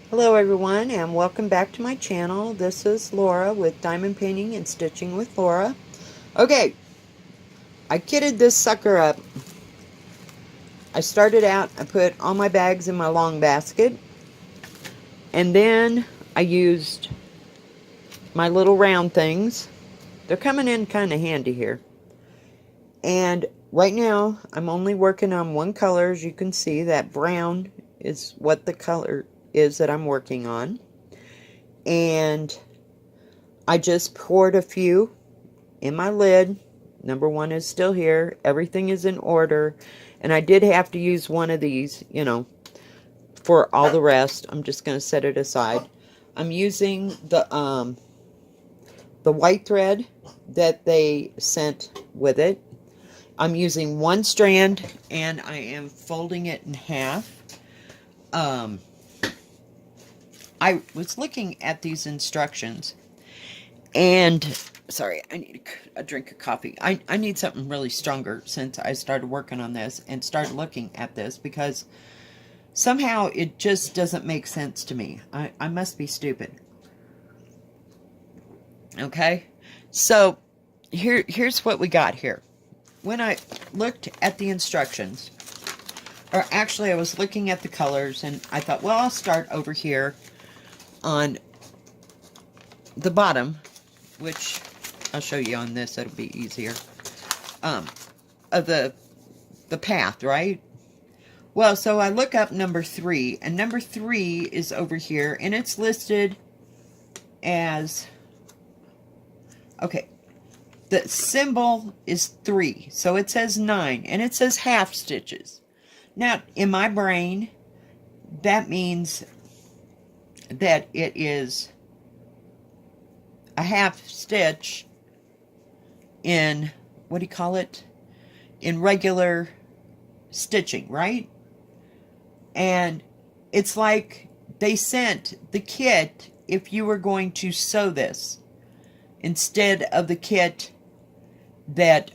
Hello everyone and welcome back to my channel. This is Laura with Diamond Painting and Stitching with Laura. Okay, I kitted this sucker up. I started out, I put all my bags in my long basket, and then I used my little round things. They're coming in kind of handy here. And right now I'm only working on one color. As you can see, that brown is what the color is that I'm working on. And I just poured a few in my lid. Number one is still here. Everything is in order. And I did have to use one of these, for all the rest. I'm just going to set it aside. I'm using the white thread that they sent with it. I'm using one strand and I am folding it in half. I was looking at these instructions and sorry, I need a drink of coffee. I need something really stronger since I started working on this and started looking at this, because somehow it just doesn't make sense to me. I must be stupid. Okay, so here's what we got here. When I looked at the instructions, or actually I was looking at the colors, and I thought, well, I'll start over here on the bottom, which I'll show you on this, it'll be easier, of the path, right? Well, so I look up number 3, and number 3 is over here, and it's listed as, okay, the symbol is 3, so it says 9, and it says half stitches. Now, in my brain, that means that it is a half stitch in, what do you call it, in regular stitching, right? And it's like they sent the kit if you were going to sew this instead of the kit that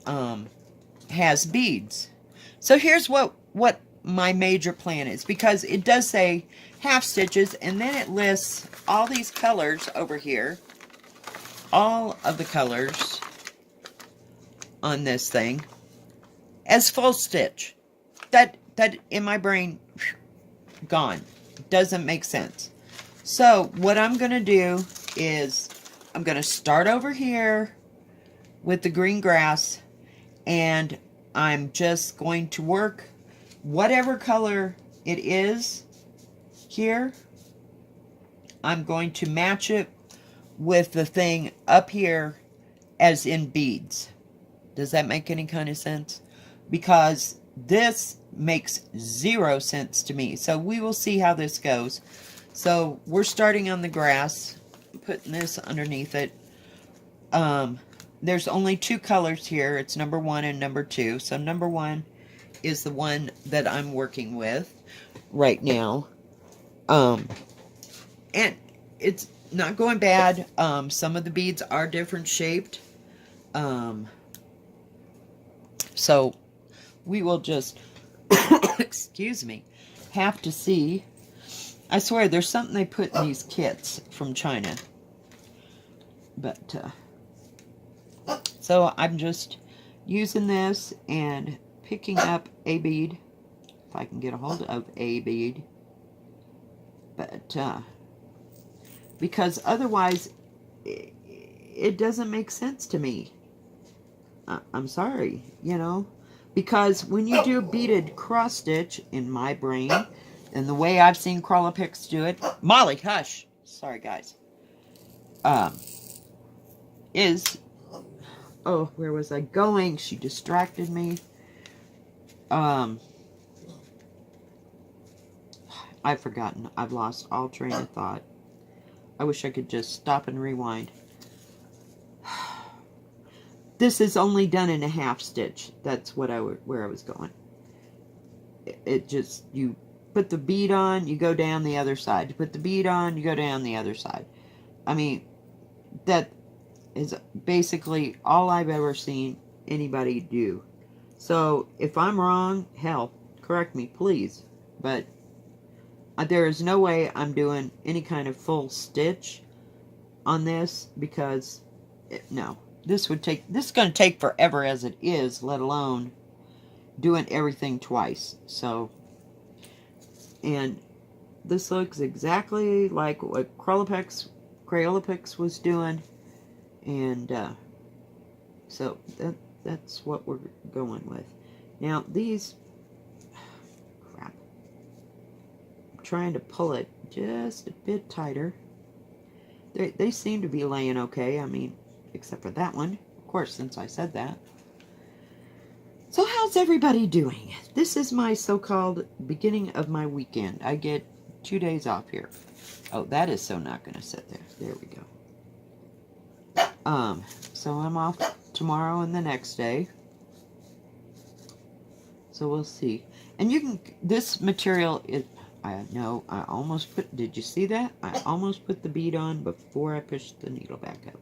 has beads. So here's what my major plan is, because it does say half stitches, and then it lists all these colors over here, all of the colors on this thing as full stitch. That in my brain, gone. Doesn't make sense. So what I'm going to do is I'm going to start over here with the green grass, and I'm just going to work whatever color it is here. I'm going to match it with the thing up here as in beads. Does that make any kind of sense? Because this makes 0 sense to me. So we will see how this goes. So we're starting on the grass, putting this underneath it. There's only 2 colors here. It's number 1 and number 2. So number 1 is the one that I'm working with right now. And it's not going bad. Some of the beads are different shaped. So we will just, excuse me, have to see. I swear there's something they put in these kits from China. But, so I'm just using this and picking up a bead, if I can get a hold of a bead. But, because otherwise it doesn't make sense to me. I'm sorry, because when you do beaded cross stitch, in my brain, and the way I've seen Crawler Picks do it, Molly, hush, sorry guys, is, oh, where was I going? She distracted me. I've forgotten. I've lost all train of thought. I wish I could just stop and rewind. This is only done in a half stitch. That's what where I was going. It just, you put the bead on, you go down the other side. You put the bead on, you go down the other side. I mean, that is basically all I've ever seen anybody do. So if I'm wrong, hell, correct me, please. But There is no way I'm doing any kind of full stitch on this because, no. This is going to take forever as it is, let alone doing everything twice. So, and this looks exactly like what Crayola was doing. And so that's what we're going with. Now these, crap, I'm trying to pull it just a bit tighter. They seem to be laying okay. I mean, except for that one, of course, since I said that. So how's everybody doing? This is my so-called beginning of my weekend. I get 2 days off here. Oh, that is so not going to sit there. There we go. So I'm off tomorrow and the next day. So we'll see. And you can, this material is, I know, I almost put, did you see that? I almost put the bead on before I pushed the needle back up.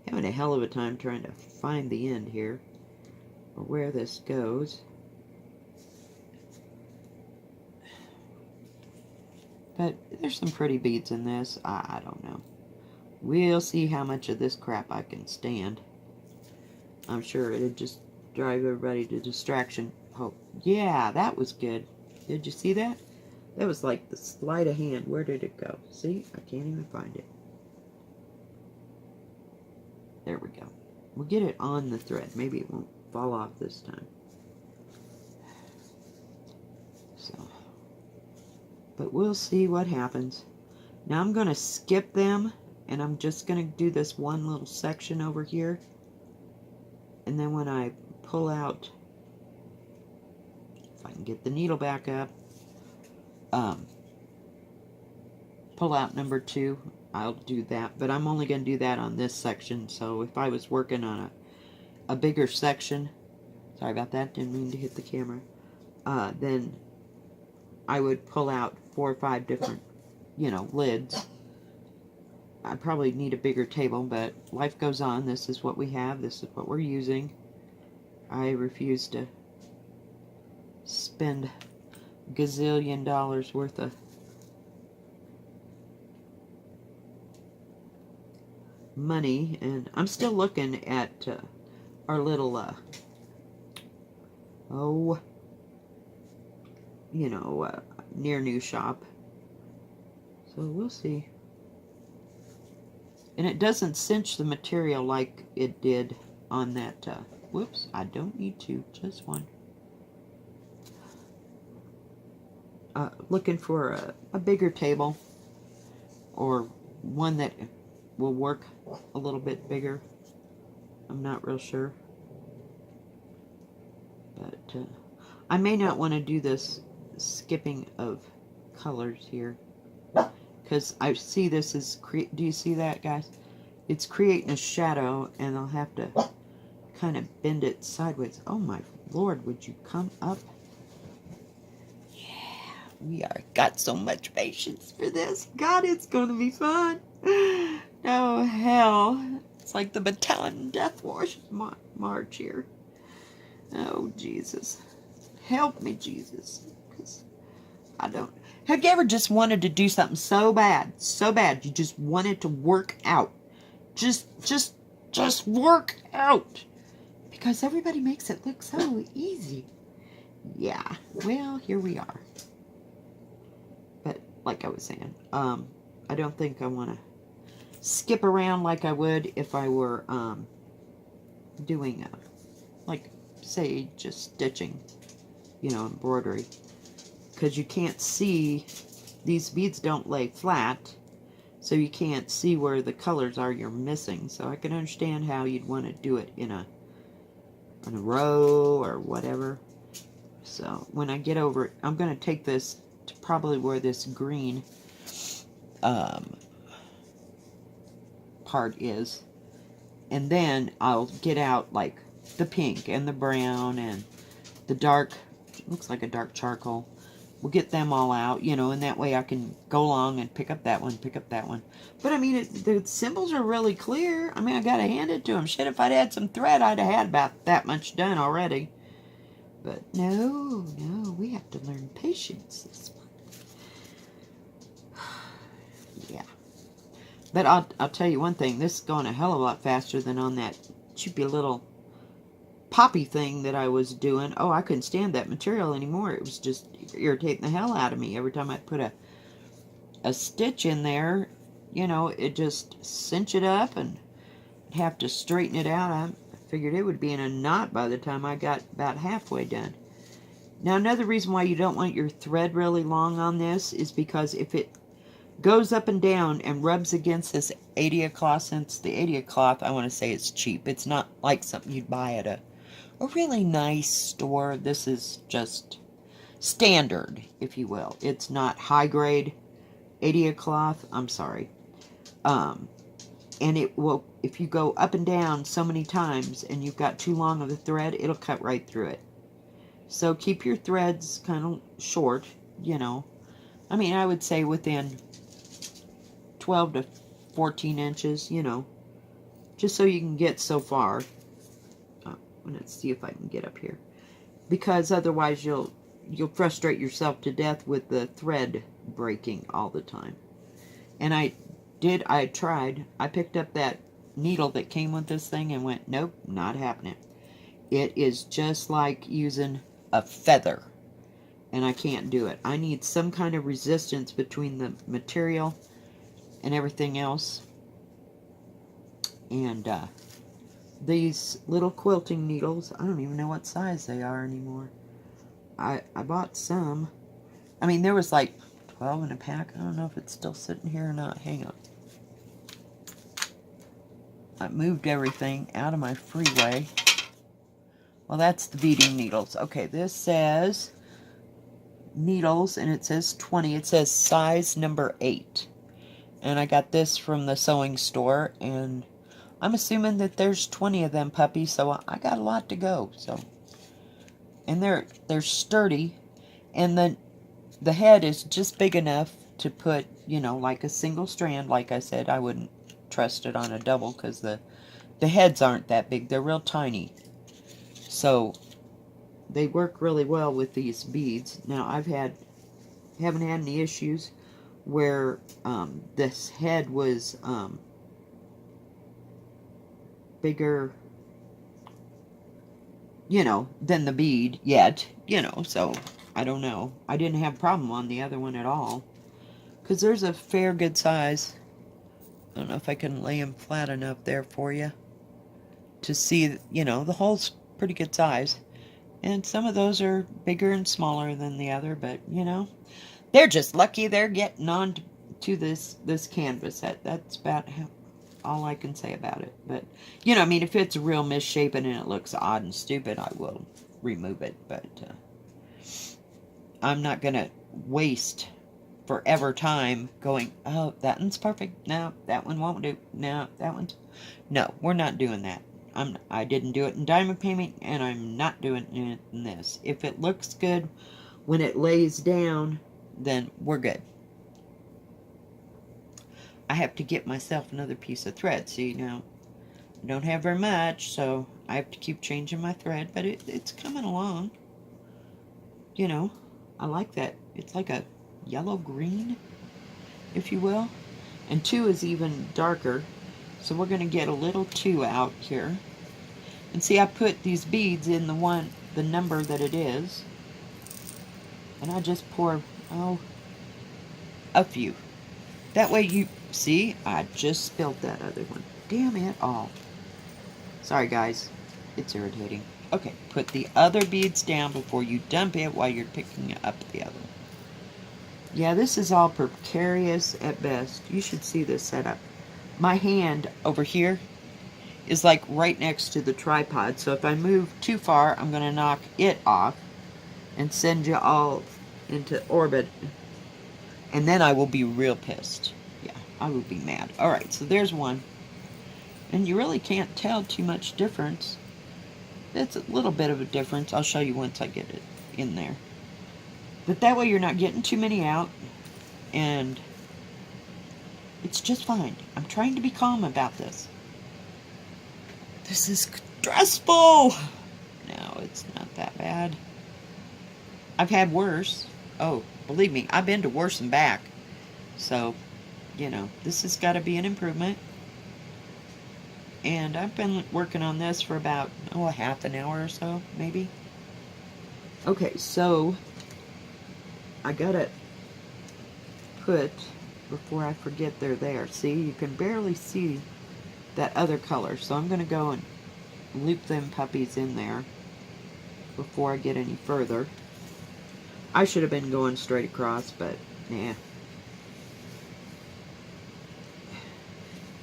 Having a hell of a time trying to find the end here, or where this goes. But there's some pretty beads in this. I don't know. We'll see how much of this crap I can stand. I'm sure it'd just drive everybody to distraction. Oh, yeah, that was good. Did you see that? That was like the sleight of hand. Where did it go? See? I can't even find it. There we go. We'll get it on the thread. Maybe it won't fall off this time. So, but we'll see what happens. Now I'm going to skip them, and I'm just going to do this one little section over here. And then when I pull out, if I can get the needle back up, pull out number 2, I'll do that. But I'm only going to do that on this section. So if I was working on a bigger section, sorry about that, didn't mean to hit the camera, then I would pull out 4 or 5 different, you know, lids. I probably need a bigger table, but life goes on. This is what we have. This is what we're using. I refuse to spend gazillion dollars worth of money. And I'm still looking at our little, near new shop. So we'll see. And it doesn't cinch the material like it did on that, whoops, I don't need 2, just 1. Looking for a bigger table, or one that will work a little bit bigger. I'm not real sure. But I may not want to do this skipping of colors here, because I see this is, do you see that, guys? It's creating a shadow, and I'll have to kind of bend it sideways. Oh my Lord, would you come up? Yeah, we are got so much patience for this. God, it's going to be fun. Oh, hell. It's like the Baton Death March here. Oh, Jesus. Help me, Jesus. 'Cause I don't... Have you ever just wanted to do something so bad, you just want it to work out? Just work out. Because everybody makes it look so easy. Yeah, well, here we are. But, like I was saying, I don't think I want to skip around like I would if I were, doing, like, say, just stitching, you know, embroidery. Because you can't see, these beads don't lay flat, so you can't see where the colors are you're missing. So I can understand how you'd want to do it in a row or whatever. So when I get over it, I'm going to take this to probably where this green part is, and then I'll get out like the pink and the brown and the dark, looks like a dark charcoal. We'll get them all out, you know, and that way I can go along and pick up that one, pick up that one. But I mean, the symbols are really clear. I mean, I gotta hand it to them. Shit, if I'd had some thread, I'd have had about that much done already. But no, we have to learn patience this month. Yeah. But I'll tell you one thing. This is going a hell of a lot faster than on that cheapy little poppy thing that I was doing. Oh, I couldn't stand that material anymore. It was just irritating the hell out of me. Every time I put a stitch in there, you know, it just cinch it up and I'd have to straighten it out. I figured it would be in a knot by the time I got about halfway done. Now, another reason why you don't want your thread really long on this is because if it goes up and down and rubs against this Adia cloth, since the Adia cloth, I want to say it's cheap. It's not like something you'd buy at a really nice store. This is just standard, if you will. It's not high grade Adia cloth. I'm sorry. And it will, if you go up and down so many times and you've got too long of a thread, it'll cut right through it. So keep your threads kind of short, you know. I mean, I would say within 12 to 14 inches, you know, just so you can get so far. Let's see if I can get up here, because otherwise you'll frustrate yourself to death with the thread breaking all the time. And I tried. I picked up that needle that came with this thing and went, nope, not happening. It is just like using a feather, and I can't do it. I need some kind of resistance between the material and everything else. And these little quilting needles, I don't even know what size they are anymore. I bought some. I mean, there was like 12 in a pack. I don't know if it's still sitting here or not. Hang on. I moved everything out of my freeway. Well, that's the beading needles. Okay, this says needles, and it says 20. It says size number 8. And I got this from the sewing store, and I'm assuming that there's 20 of them puppies, so I got a lot to go. So, and they're sturdy, and the head is just big enough to put, you know, like a single strand. Like I said, I wouldn't trust it on a double because the heads aren't that big. They're real tiny. So they work really well with these beads. Now haven't had any issues where this head was bigger, you know, than the bead yet, you know, so I don't know. I didn't have a problem on the other one at all, because there's a fair good size. I don't know if I can lay them flat enough there for you to see, you know, the hole's pretty good size. And some of those are bigger and smaller than the other, but, you know, they're just lucky they're getting on to this canvas. That's about all I can say about it. But, you know, I mean, if it's real misshapen and it looks odd and stupid, I will remove it. But I'm not going to waste forever time going, oh, that one's perfect. No, that one won't do. No, that one's... No, we're not doing that. I didn't do it in diamond painting, and I'm not doing it in this. If it looks good when it lays down, then we're good. I have to get myself another piece of thread. See, now, I don't have very much, so I have to keep changing my thread, but it's coming along. You know, I like that. It's like a yellow-green, if you will. And 2 is even darker. So we're going to get a little 2 out here. And see, I put these beads in the number that it is. And I just pour, a few. That way you, see, I just spilled that other one. Damn it all. Sorry guys, it's irritating. Okay, put the other beads down before you dump it while you're picking up the other. Yeah, this is all precarious at best. You should see this setup. My hand over here is like right next to the tripod, so if I move too far, I'm going to knock it off and send you all into orbit, and then I will be real pissed. Yeah, I will be mad. Alright, so there's one. And you really can't tell too much difference. It's a little bit of a difference. I'll show you once I get it in there. But that way you're not getting too many out, and it's just fine. I'm trying to be calm about this. This is stressful. No, it's not that bad. I've had worse. Oh, believe me, I've been to worse and back. So, you know, this has got to be an improvement. And I've been working on this for about, oh, a half an hour or so, maybe. Okay, so I gotta put, before I forget they're there, see, you can barely see that other color. So I'm gonna go and loop them puppies in there before I get any further. I should have been going straight across, but nah.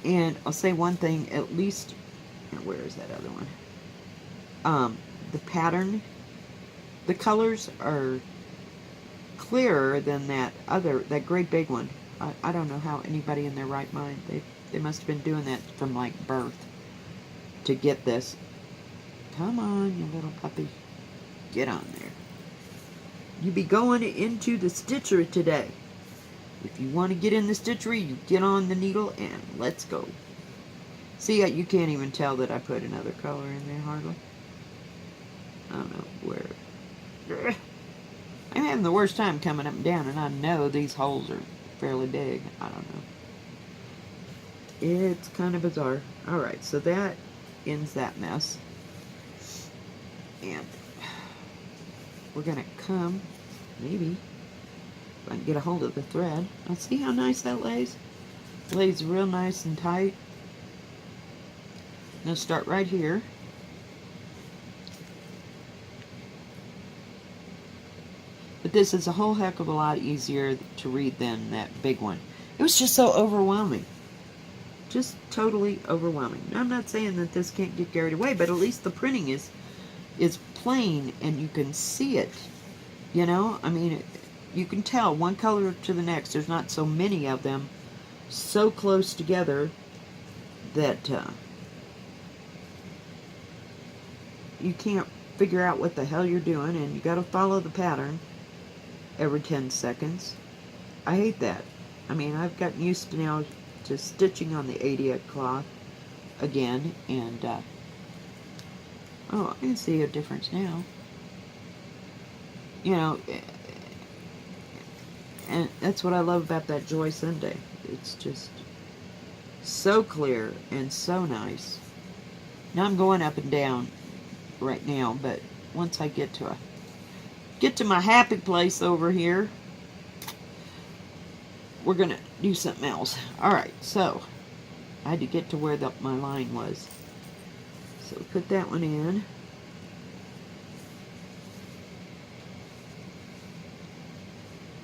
And I'll say one thing, at least, where is that other one? The pattern, the colors are clearer than that great big one. I don't know how anybody in their right mind, they must have been doing that from like birth to get this. Come on, you little puppy. Get on there. You be going into the stitchery today. If you want to get in the stitchery, you get on the needle and let's go. See, you can't even tell that I put another color in there, hardly. I don't know where. I'm having the worst time coming up and down, and I know these holes are fairly big. I don't know. It's kind of bizarre. Alright, so that ends that mess. And we're going to come, maybe, if I can get a hold of the thread. Now see how nice that lays? It lays real nice and tight. Now start right here. But this is a whole heck of a lot easier to read than that big one. It was just so overwhelming. Just totally overwhelming. Now, I'm not saying that this can't get carried away, but at least the printing is plain and you can see it. You know, I mean, you can tell one color to the next. There's not so many of them so close together that you can't figure out what the hell you're doing, and you got to follow the pattern every 10 seconds. I hate that. I mean, I've gotten used to now to stitching on the 80 cloth again, and oh, I can see a difference now. You know, and that's what I love about that Joy Sunday. It's just so clear and so nice. Now I'm going up and down right now, but once I get to my happy place over here, we're gonna do something else. Alright, so I had to get to where my line was. So put that one in.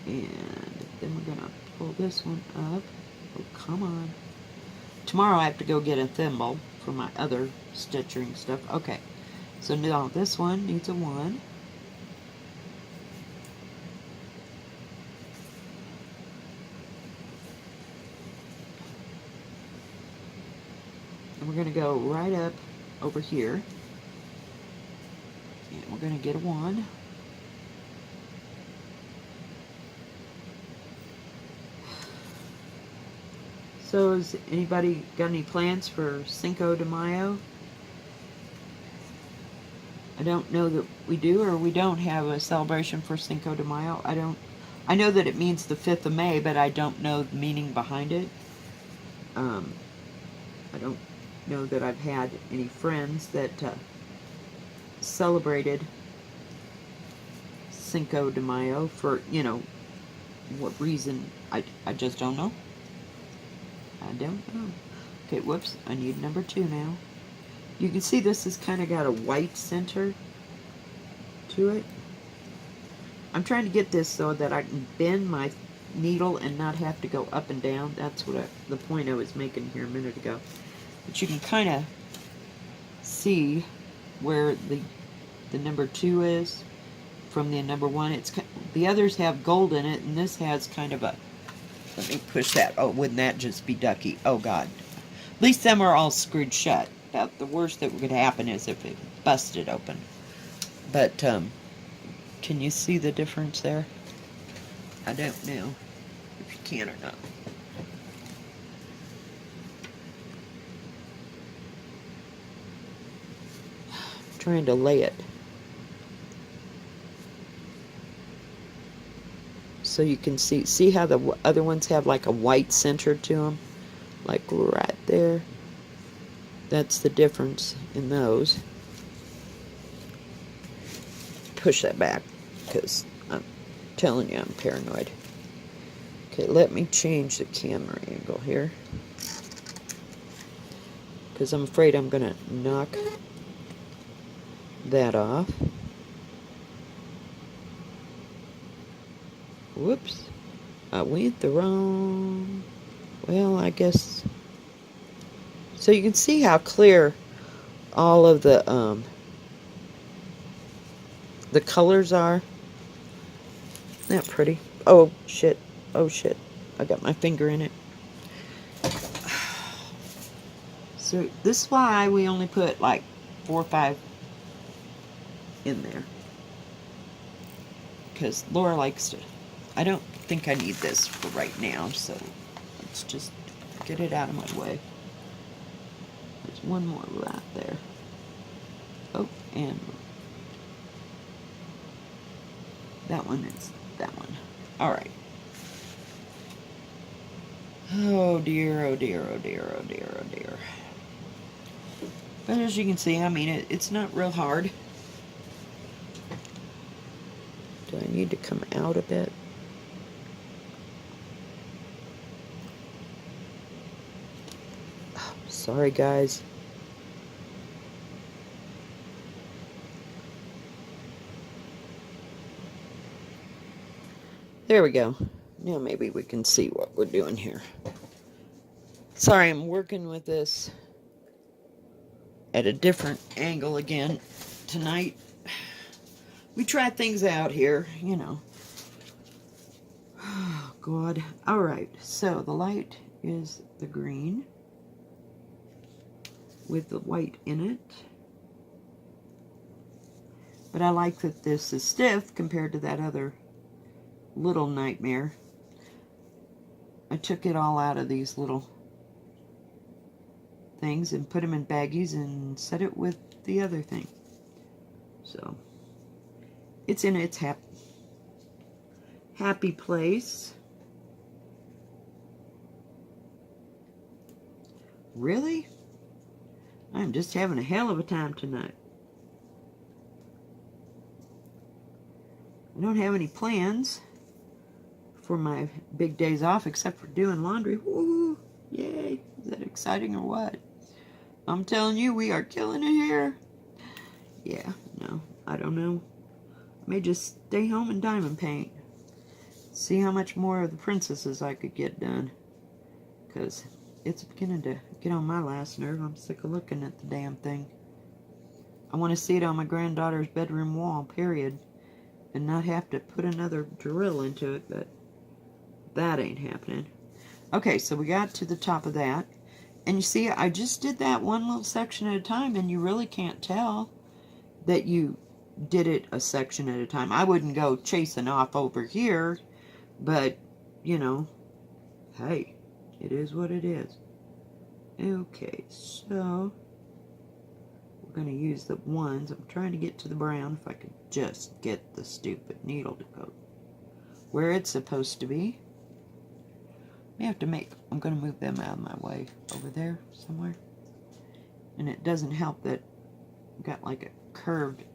And then we're gonna pull this one up. Oh, come on. Tomorrow I have to go get a thimble for my other stitching stuff. Okay, so now this one needs a 1. And we're going to go right up over here. And we're going to get a 1. So has anybody got any plans for Cinco de Mayo? I don't know that we do or we don't have a celebration for Cinco de Mayo. I know that it means the 5th of May, but I don't know the meaning behind it. I don't know that I've had any friends that celebrated Cinco de Mayo for, you know, what reason. I just don't know. I don't know. Okay, whoops, I need number 2 now. You can see this has kind of got a white center to it. I'm trying to get this so that I can bend my needle and not have to go up and down. That's what the point I was making here a minute ago. But you can kind of see where the number 2 is from the number 1. It's the others have gold in it, and this has kind of a. Let me push that. Oh, wouldn't that just be ducky? Oh God. At least them are all screwed shut. About the worst that could happen is if it busted open. But can you see the difference there? I don't know if you can or not. I'm trying to lay it so you can see how the other ones have like a white center to them, like right there. That's the difference in those. Push that back because I'm telling you I'm paranoid. Okay, let me change the camera angle here because I'm afraid I'm gonna knock that off. Whoops, I went the wrong, well, I guess. So you can see how clear all of the colors are. Isn't that pretty? Oh shit, oh shit, I got my finger in it. So this is why we only put like 4 or 5 in there, because Laura likes to. I don't think I need this for right now, so let's just get it out of my way. There's one more right there. Oh, and that one is that one. All right. Oh dear, oh dear, oh dear, oh dear, oh dear. But as you can see, I mean, it's not real hard. Do I need to come out a bit? Oh, sorry, guys. There we go. Now maybe we can see what we're doing here. Sorry, I'm working with this at a different angle again tonight. We try things out here, you know. Oh, God. All right, so the light is the green with the white in it. But I like that this is stiff compared to that other little nightmare. I took it all out of these little things and put them in baggies and set it with the other thing. So it's in its happy place. Really? I'm just having a hell of a time tonight. I don't have any plans for my big days off except for doing laundry. Woo! Yay! Is that exciting or what? I'm telling you, we are killing it here. Yeah, no, I don't know. I may just stay home and diamond paint. See how much more of the princesses I could get done. Because it's beginning to get on my last nerve. I'm sick of looking at the damn thing. I want to see it on my granddaughter's bedroom wall, period. And not have to put another drill into it, but that ain't happening. Okay, so we got to the top of that. And you see, I just did that one little section at a time, and you really can't tell that you did it a section at a time. I wouldn't go chasing off over here, but, you know, hey, it is what it is. Okay, so we're going to use the ones. I'm trying to get to the brown if I could just get the stupid needle to go where it's supposed to be. I have to I'm going to move them out of my way over there somewhere. And it doesn't help that I've got like a curved,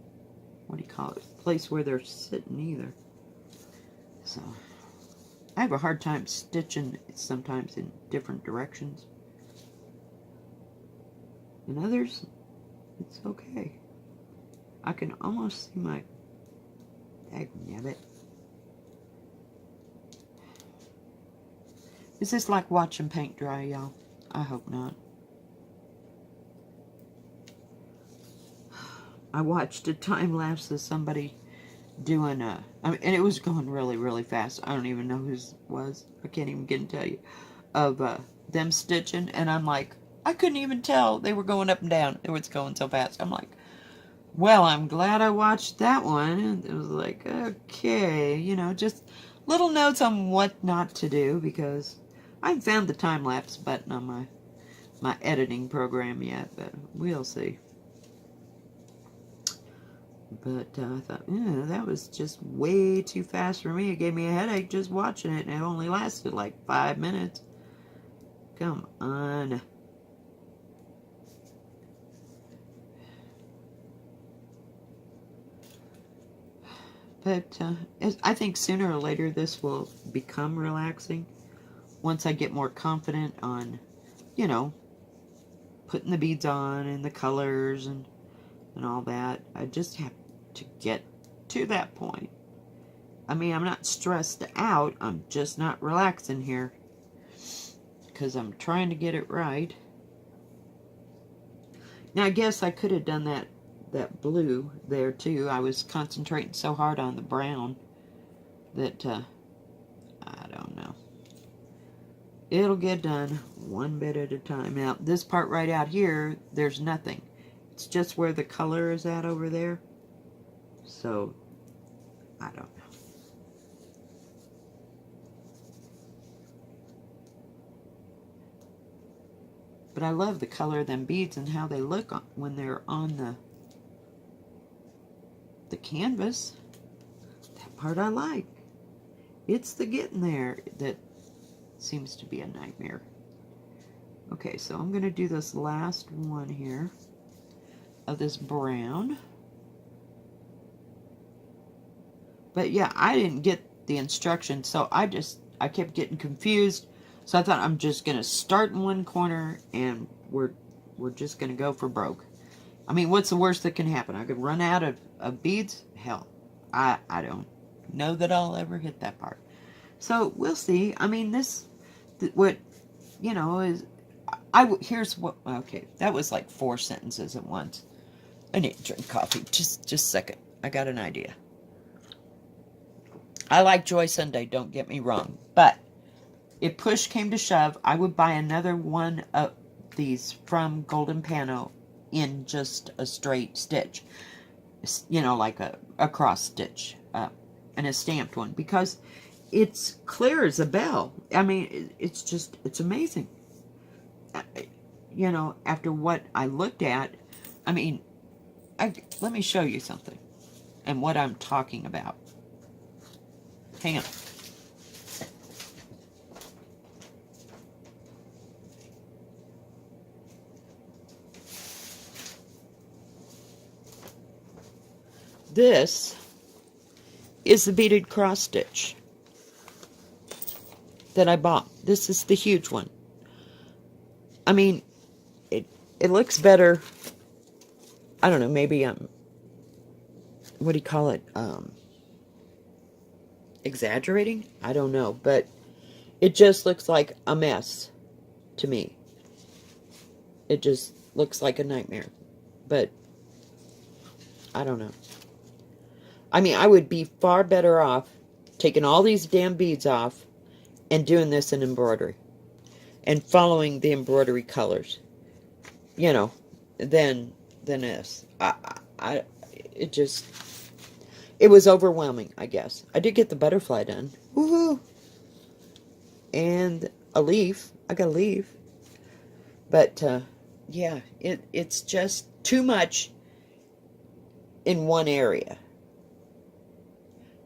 what do you call it, place where they're sitting either. So I have a hard time stitching sometimes in different directions. In others, it's okay. I can almost see my dagnabbit. Is this like watching paint dry, y'all? I hope not. I watched a time lapse of somebody doing and it was going really, really fast. I don't even know whose was. I can't even get to tell you. Of them stitching, and I'm like, I couldn't even tell they were going up and down. It was going so fast. I'm like, well, I'm glad I watched that one. And it was like, okay, you know, just little notes on what not to do, because I haven't found the time-lapse button on my editing program yet, but we'll see. But I thought, that was just way too fast for me. It gave me a headache just watching it, and it only lasted like 5 minutes. Come on. But I think sooner or later this will become relaxing. Once I get more confident on, you know, putting the beads on and the colors and all that. I just have to get to that point. I mean, I'm not stressed out. I'm just not relaxing here. Because I'm trying to get it right. Now, I guess I could have done that blue there too. I was concentrating so hard on the brown that I don't know. It'll get done one bit at a time. Now, this part right out here, there's nothing. It's just where the color is at over there. So, I don't know. But I love the color of them beads and how they look when they're on the canvas. That part I like. It's the getting there that seems to be a nightmare. Okay, so I'm going to do this last one here of this brown. But yeah, I didn't get the instructions, so I kept getting confused. So I thought I'm just going to start in one corner and we're just going to go for broke. I mean, what's the worst that can happen? I could run out of beads? Hell, I don't know that I'll ever hit that part. So we'll see. I mean, what, you know, is, here's what, okay, that was like 4 sentences at once. I need to drink coffee. Just a second. I got an idea. I like Joy Sunday, don't get me wrong. But if push came to shove, I would buy another one of these from Golden Panno in just a straight stitch. You know, like a cross stitch. And a stamped one. Because it's clear as a bell. I mean, it's amazing. You know, after what I looked at, I mean, let me show you something. And what I'm talking about. Hang on. This is the beaded cross stitch that I bought. This is the huge one. I mean, it looks better. I don't know, maybe what do you call it? Exaggerating? I don't know, but it just looks like a mess to me. It just looks like a nightmare. But I don't know. I mean, I would be far better off taking all these damn beads off and doing this in embroidery and following the embroidery colors, you know, than this. It was overwhelming, I guess. I did get the butterfly done. Woohoo! And a leaf. I got a leaf. But, yeah, it's just too much in one area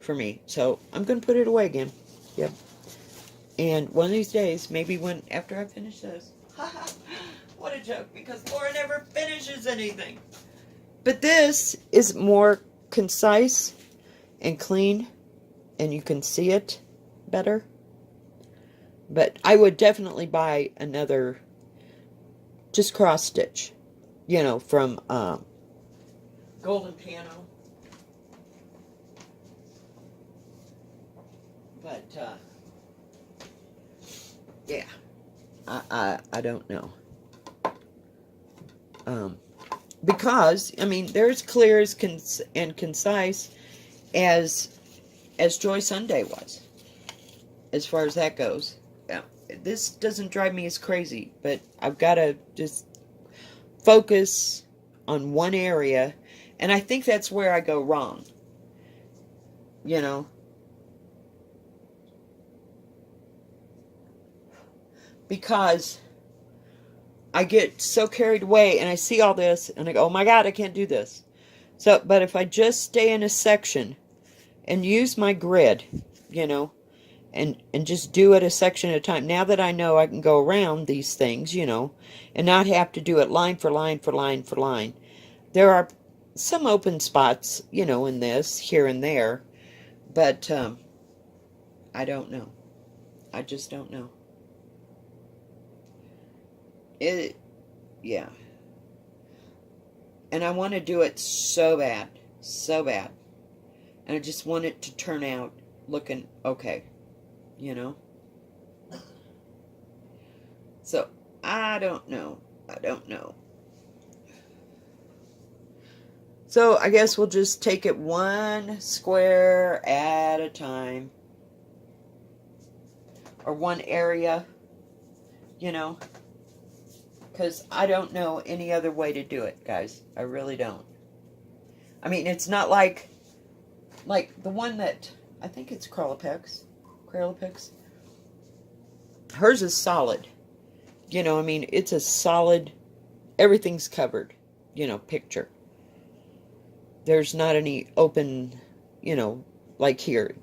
for me. So I'm going to put it away again. Yep. And one of these days, maybe after I finish this. What a joke, because Laura never finishes anything. But this is more concise and clean, and you can see it better. But I would definitely buy another, just cross stitch, you know, from Golden Panno. But yeah, I don't know. Because, I mean, they're as clear and concise as Joy Sunday was, as far as that goes. Yeah, this doesn't drive me as crazy, but I've got to just focus on one area, and I think that's where I go wrong. You know? Because I get so carried away and I see all this and I go, oh my God, I can't do this. So, but if I just stay in a section and use my grid, you know, and just do it a section at a time. Now that I know I can go around these things, you know, and not have to do it line for line for line for line. There are some open spots, you know, in this, here and there, but I don't know. I just don't know. Yeah. And I want to do it so bad, so bad. And I just want it to turn out looking okay, you know? So, I don't know. I don't know. So, I guess we'll just take it one square at a time. Or one area, you know? Because I don't know any other way to do it, guys. I really don't. I mean, it's not like the one that, I think it's Kralapix. Hers is solid. You know, I mean, it's a solid, everything's covered, you know, picture. There's not any open, you know, like here.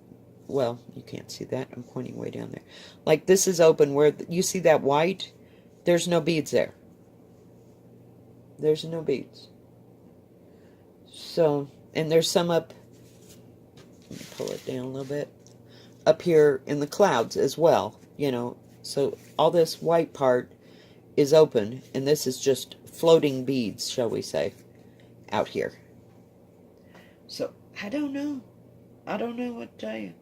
Well, you can't see that. I'm pointing way down there. Like this is open where you see that white. There's no beads there. There's no beads. So, and there's some up, let me pull it down a little bit, up here in the clouds as well, you know. So all this white part is open, and this is just floating beads, shall we say, out here. So, I don't know. I don't know what to tell you.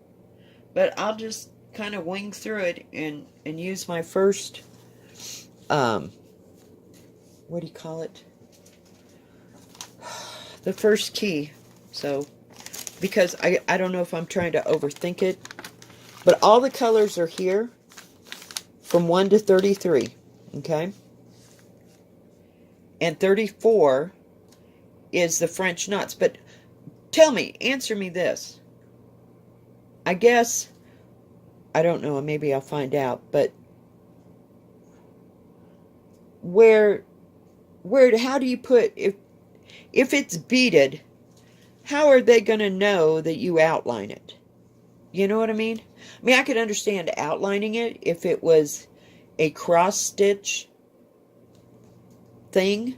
But I'll just kind of wing through it and use my first, what do you call it? The first key. So, because I don't know if I'm trying to overthink it. But all the colors are here from 1 to 33. Okay? And 34 is the French knots. But tell me, answer me this. I guess, I don't know, maybe I'll find out, but how do you put, if it's beaded, how are they going to know that you outline it? You know what I mean? I mean, I could understand outlining it if it was a cross stitch thing.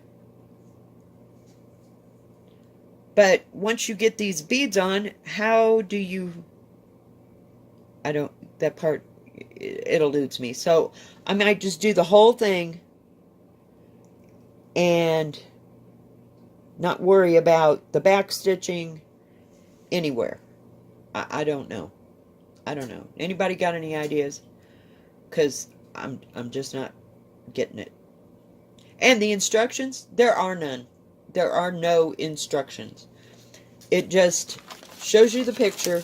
But once you get these beads on, how do you, that part, it eludes me. So I might just do the whole thing and not worry about the back stitching anywhere. I don't know. I don't know. Anybody got any ideas? Because I'm just not getting it. And the instructions, there are none. There are no instructions. It just shows you the picture,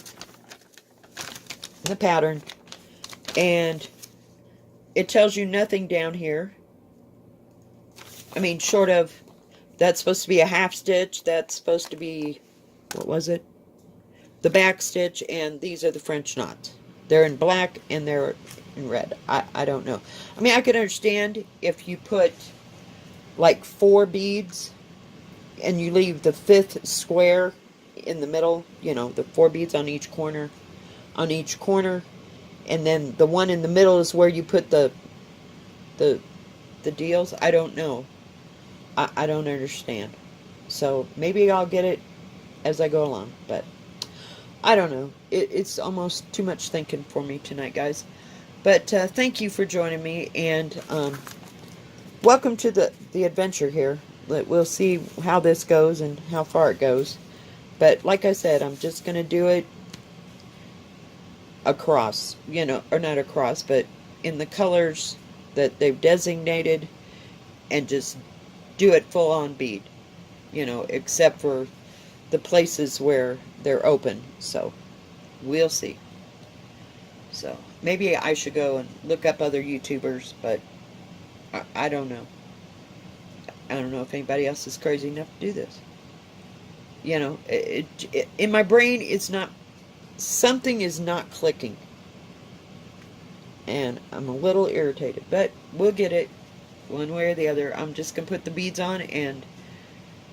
the pattern, and it tells you nothing down here. I mean, short of, that's supposed to be a half stitch, that's supposed to be, what was it? The back stitch, and these are the French knots. They're in black and they're in red. I don't know. I mean, I could understand if you put like 4 beads and you leave the 5th square in the middle, you know, the 4 beads on each corner, and then the one in the middle is where you put the deals. I don't know. I don't understand. So maybe I'll get it as I go along, but I don't know. It's almost too much thinking for me tonight, guys. But thank you for joining me, and welcome to the adventure here. We'll see how this goes and how far it goes. But like I said, I'm just going to do it across, you know, or not across, but in the colors that they've designated, and just do it full on bead, you know, except for the places where they're open. So we'll see. So maybe I should go and look up other YouTubers, but I don't know. I don't know if anybody else is crazy enough to do this. You know, in my brain, it's not, something is not clicking. And I'm a little irritated, but we'll get it one way or the other. I'm just going to put the beads on and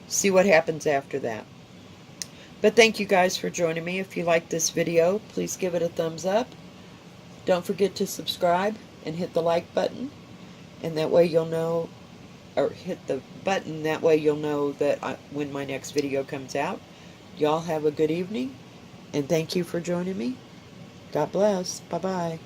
see what happens after that. But thank you guys for joining me. If you like this video, please give it a thumbs up. Don't forget to subscribe and hit the like button, and that way you'll know, or hit the button, that way you'll know that when my next video comes out. Y'all have a good evening, and thank you for joining me. God bless. Bye-bye.